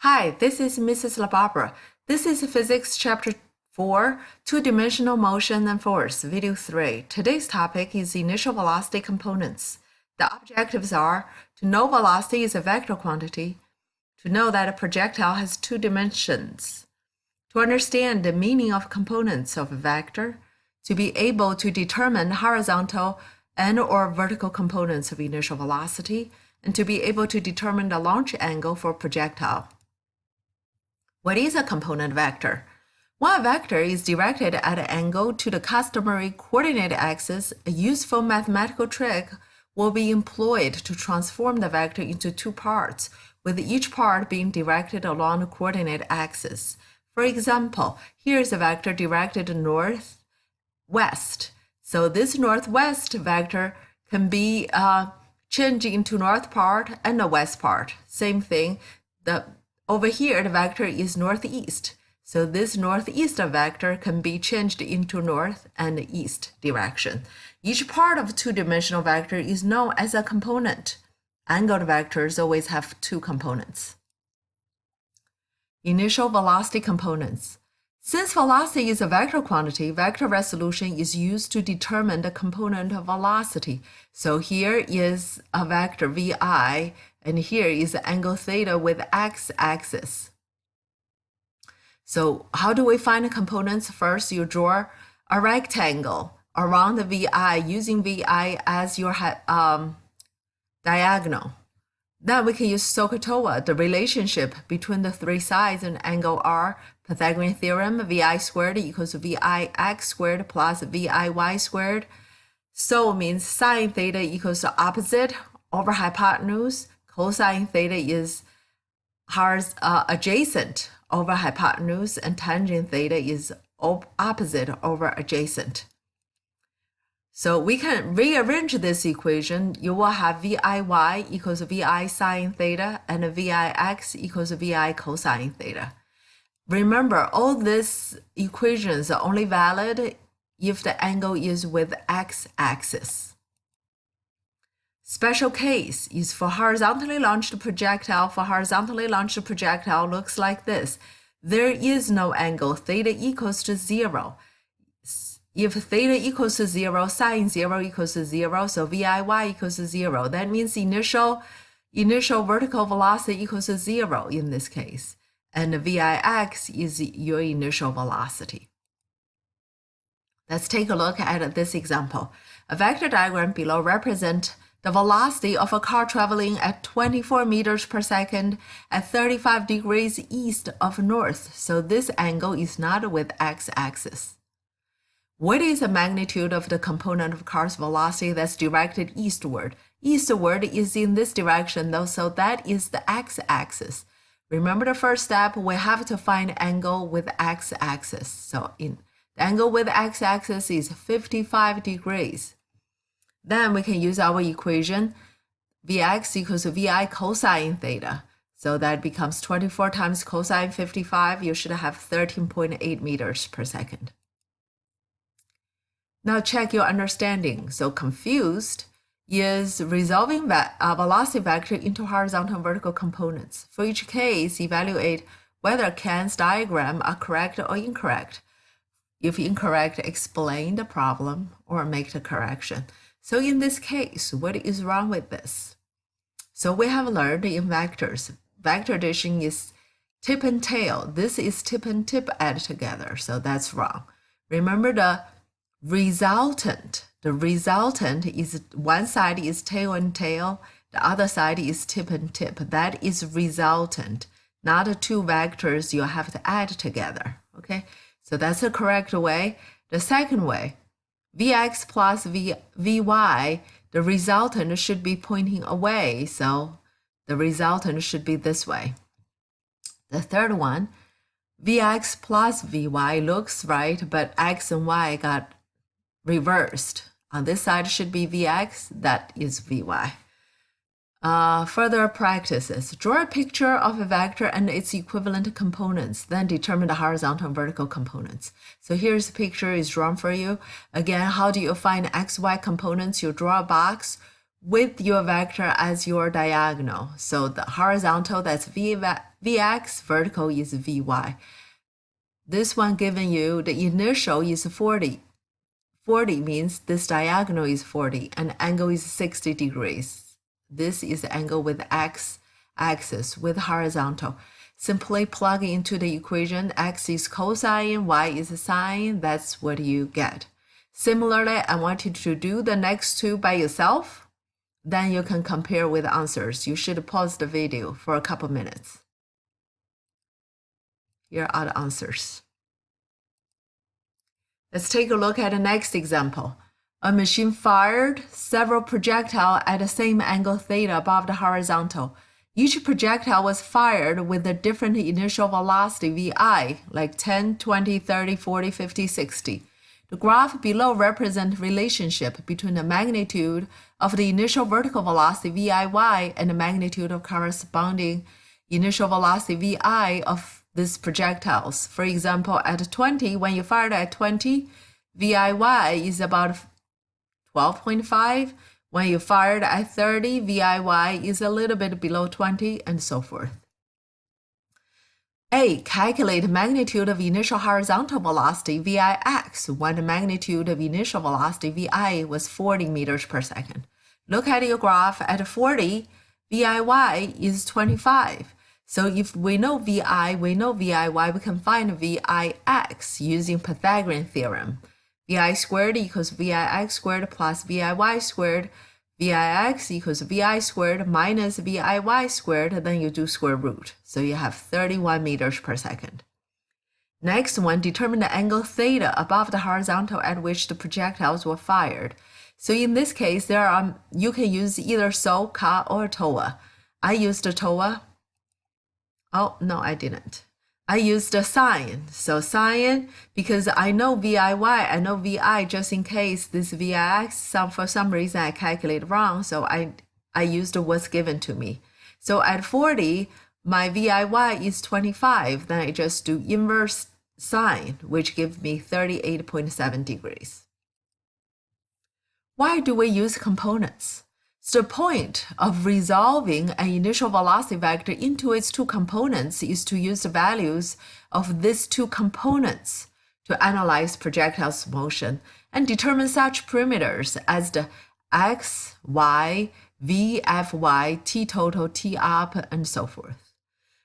Hi, this is Mrs. LaBarbara. This is Physics Chapter 4, Two-Dimensional Motion and Force, Video 3. Today's topic is initial velocity components. The objectives are to know velocity is a vector quantity, to know that a projectile has two dimensions, to understand the meaning of components of a vector, to be able to determine horizontal and/or vertical components of initial velocity, and to be able to determine the launch angle for a projectile. What is a component vector? When a vector is directed at an angle to the customary coordinate axis, a useful mathematical trick will be employed to transform the vector into two parts, with each part being directed along the coordinate axis. For example, here is a vector directed north-west. So this northwest vector can be changed into north part and the west part. Same thing. Over here, the vector is northeast. So this northeast vector can be changed into north and east direction. Each part of a two-dimensional vector is known as a component. Angled vectors always have two components. Initial velocity components. Since velocity is a vector quantity, vector resolution is used to determine the component of velocity. So here is a vector vi, and here is the angle theta with x-axis. So how do we find the components? First, you draw a rectangle around the vi using vi as your diagonal. Then we can use SOHCAHTOA, the relationship between the three sides and angle r. Pythagorean theorem, vi squared equals vix squared plus viy squared. So means sine theta equals the opposite over hypotenuse. Cosine theta is adjacent over hypotenuse, and tangent theta is opposite over adjacent. So we can rearrange this equation. You will have viy equals vi sine theta and vix equals vi cosine theta. Remember, all these equations are only valid if the angle is with x-axis. Special case is for horizontally launched projectile. For horizontally launched projectile looks like this. There is no angle. Theta equals to 0. If theta equals to 0, sine 0 equals to 0, so viy equals to 0. That means initial vertical velocity equals to 0 in this case. And vix is your initial velocity. Let's take a look at this example. A vector diagram below represents the velocity of a car traveling at 24 meters per second at 35 degrees east of north. So this angle is not with x-axis. What is the magnitude of the component of car's velocity that's directed eastward? Eastward is in this direction though, so that is the x-axis. Remember the first step, we have to find angle with x-axis. So the angle with x-axis is 55 degrees. Then we can use our equation, Vx equals Vi cosine theta. So that becomes 24 times cosine 55. You should have 13.8 meters per second. Now check your understanding. So confused is resolving velocity vector into horizontal and vertical components. For each case, evaluate whether Ken's diagram are correct or incorrect. If incorrect, explain the problem or make the correction. So in this case, what is wrong with this? So we have learned in vectors, vector addition is tip and tail. This is tip and tip added together, so that's wrong. Remember the resultant. The resultant is one side is tail and tail, the other side is tip and tip. That is resultant, not the two vectors you have to add together, okay? So that's the correct way. The second way, Vx plus Vy, the resultant should be pointing away, so the resultant should be this way. The third one, Vx plus Vy looks right, but x and y got reversed. On this side should be Vx, that is Vy. Further practices. Draw a picture of a vector and its equivalent components, then determine the horizontal and vertical components. So here's a picture is drawn for you. Again, how do you find xy components? You draw a box with your vector as your diagonal. So the horizontal, that's Vx, vertical is Vy. This one given you, the initial is 40. 40 means this diagonal is 40 and angle is 60 degrees. This is the angle with x-axis with horizontal. Simply plug into the equation, x is cosine, y is sine, that's what you get. Similarly, I want you to do the next two by yourself. Then you can compare with answers. You should pause the video for a couple minutes. Here are the answers. Let's take a look at the next example. A machine fired several projectiles at the same angle theta above the horizontal. Each projectile was fired with a different initial velocity vi, like 10, 20, 30, 40, 50, 60. The graph below represents relationship between the magnitude of the initial vertical velocity VIY and the magnitude of corresponding initial velocity VI of these projectiles. For example, at 20, when you fired at 20, VIY is about 12.5. When you fired at 30, VIY is a little bit below 20, and so forth. A. Calculate magnitude of initial horizontal velocity VIX when the magnitude of initial velocity VI was 40 meters per second. Look at your graph. At 40, VIY is 25. So if we know VI, we know VIY, we can find VIX using Pythagorean theorem. VI squared equals VIX squared plus VIY squared. VIX equals VI squared minus VIY squared, then you do square root. So you have 31 meters per second. Next one, determine the angle theta above the horizontal at which the projectiles were fired. So in this case, you can use either SO, CA, or TOA. I used the TOA. Oh, no, I didn't. I used the sine. So sine, because I know VIY, I know VI, just in case this VIX, for some reason I calculated wrong, so I used what's given to me. So at 40, my VIY is 25, then I just do inverse sine, which gives me 38.7 degrees. Why do we use components? So the point of resolving an initial velocity vector into its two components is to use the values of these two components to analyze projectile's motion and determine such parameters as the x, y, v, fy, t total, t up, and so forth.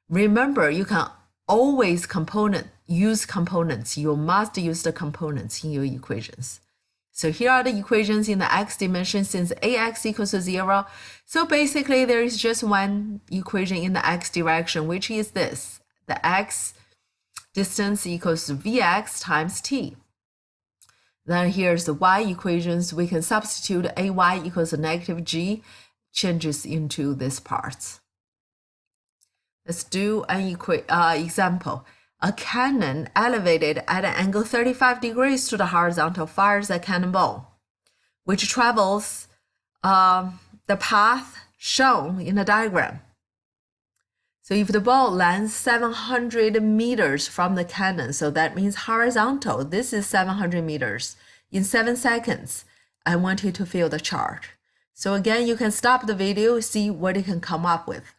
Remember, you can always use components. You must use the components in your equations. So here are the equations in the x dimension since ax equals to 0. So basically there is just one equation in the x direction, which is this. The x distance equals to vx times t. Then here's the y equations. We can substitute ay equals to negative g, changes into these parts. Let's do an example. A cannon elevated at an angle 35 degrees to the horizontal fires a cannonball, which travels the path shown in the diagram. So if the ball lands 700 meters from the cannon, so that means horizontal, this is 700 meters. In 7 seconds, I want you to fill the chart. So again, you can stop the video, see what you can come up with.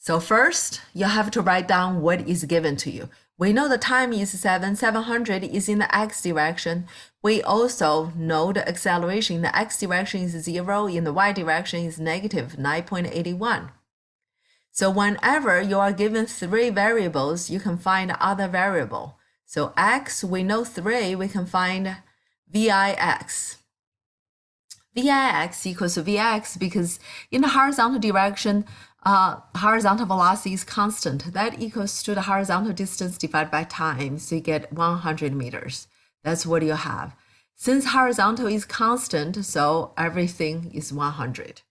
So first, you have to write down what is given to you. We know the time is 700 is in the x direction. We also know the acceleration in the x direction is 0, in the y direction is negative 9.81. So whenever you are given 3 variables, you can find other variable. So x, we know 3, we can find VIX. VIX equals to VX because in the horizontal direction, horizontal velocity is constant. That equals to the horizontal distance divided by time. So you get 100 meters. That's what you have. Since horizontal is constant, so everything is 100.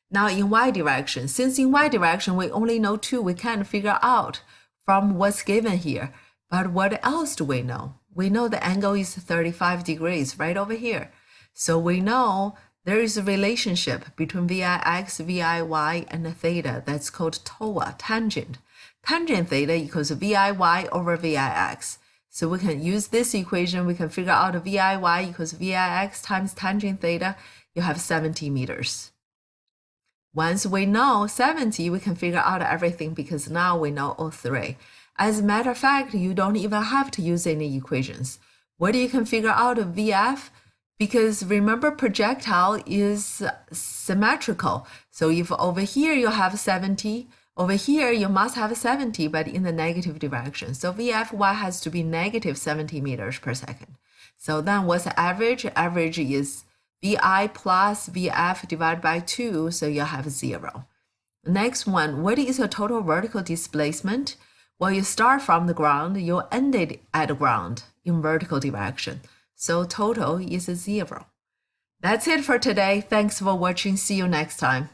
Now in y direction, since in y direction we only know 2, we can't figure out from what's given here. But what else do we know? We know the angle is 35 degrees right over here. So we know there is a relationship between VIX, VIY, and the theta that's called TOA, tangent. Tangent theta equals VIY over VIX. So we can use this equation, we can figure out VIY equals VIX times tangent theta, you have 70 meters. Once we know 70, we can figure out everything because now we know all three. As a matter of fact, you don't even have to use any equations. What you can figure out VF? Because remember, projectile is symmetrical. So if over here you have 70, over here you must have 70, but in the negative direction. So VFY has to be negative 70 meters per second. So then what's the average? Average is VI plus VF divided by 2, so you have 0. Next one, what is the total vertical displacement? Well, you start from the ground, you end it at the ground in vertical direction. So total is 0. That's it for today. Thanks for watching. See you next time.